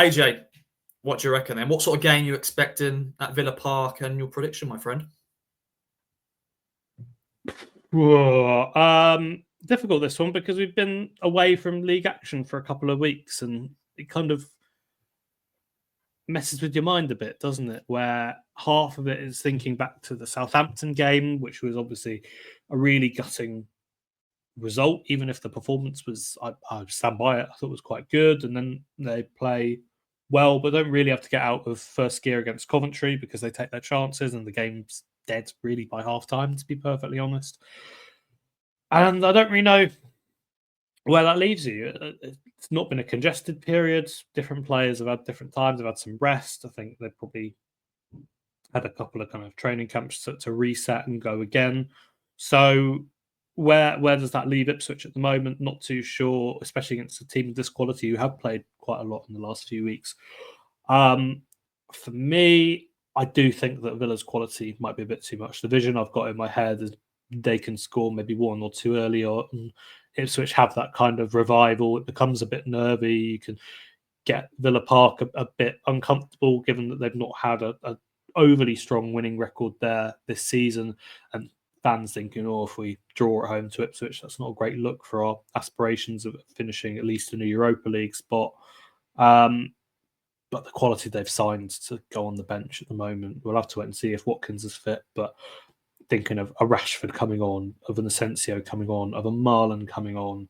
AJ, what do you reckon then? What sort of game you expecting at Villa Park and your prediction, my friend? Whoa, difficult this one because we've been away from league action for a couple of weeks and it kind of messes with your mind a bit, doesn't it? Where half of it is thinking back to the Southampton game, which was obviously a really gutting result, even if the performance was, I stand by it, I thought it was quite good. And then they play well, but don't really have to get out of first gear against Coventry because they take their chances and the game's dead really by half time, to be perfectly honest. And I don't really know where that leaves you. It's not been a congested period. Different players have had different times. They've had some rest. I think they've probably had a couple of kind of training camps to reset and go again. So where does that leave Ipswich at the moment? Not too sure, especially against a team of this quality who have played quite a lot in the last few weeks. For me, I do think that Villa's quality might be a bit too much. The vision I've got in my head is they can score maybe one or two early on. Ipswich have that kind of revival. It becomes a bit nervy. You can get Villa Park a bit uncomfortable given that they've not had a overly strong winning record there this season. And fans thinking, if we draw at home to Ipswich, that's not a great look for our aspirations of finishing at least in a Europa League spot. But the quality they've signed to go on the bench at the moment, we'll have to wait and see if Watkins is fit. But thinking of a Rashford coming on, of an Asensio coming on, of a Marlon coming on,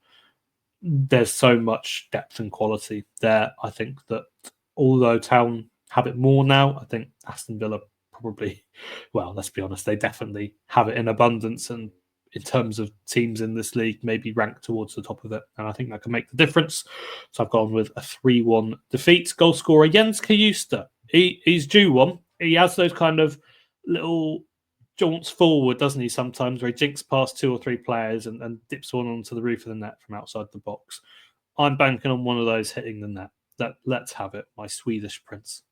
there's so much depth and quality there. I think that although Town have it more now, I think Aston Villa probably, well, let's be honest, they definitely have it in abundance. And in terms of teams in this league, maybe ranked towards the top of it. And I think that can make the difference. So I've gone with a 3-1 defeat. Goal scorer Jens Kajusta. He's due one. He has those kind of little jaunts forward, doesn't he, sometimes, where he jinks past two or three players and dips one onto the roof of the net from outside the box. I'm banking on one of those hitting the net. Let's have it, my Swedish prince.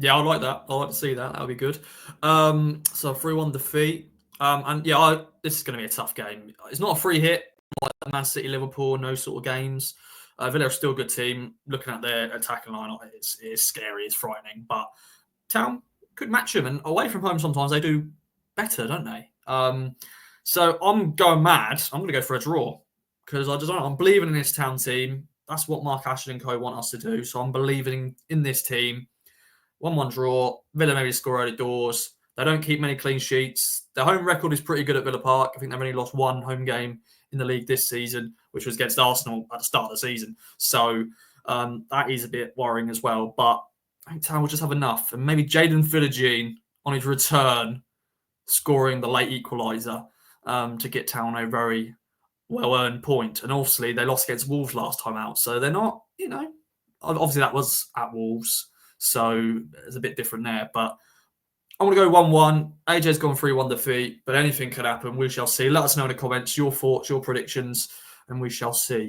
Yeah, I like that. I like to see that. That would be good. So 3-1 defeat. And yeah, this is going to be a tough game. It's not a free hit like Man City, Liverpool, no sort of games. Villa are still a good team. Looking at their attacking line, it's scary, it's frightening. But Town could match them, and away from home sometimes they do better, don't they? So I'm going mad. I'm going to go for a draw because I'm believing in this Town team. That's what Mark Ashley and co want us to do. So I'm believing in this team. 1-1 draw. Villa maybe score early doors. They don't keep many clean sheets. Their home record is pretty good at Villa Park. I think they've only lost one home game in the league this season, which was against Arsenal at the start of the season. So that is a bit worrying as well. But I think Town will just have enough. And maybe Jaden Philogene on his return scoring the late equaliser to get Town a very well-earned point. And obviously they lost against Wolves last time out. So they're not, obviously that was at Wolves. So it's a bit different there. But I'm going to go 1-1. AJ's gone 3-1 defeat, but anything could happen. We shall see. Let us know in the comments your thoughts, your predictions, and we shall see.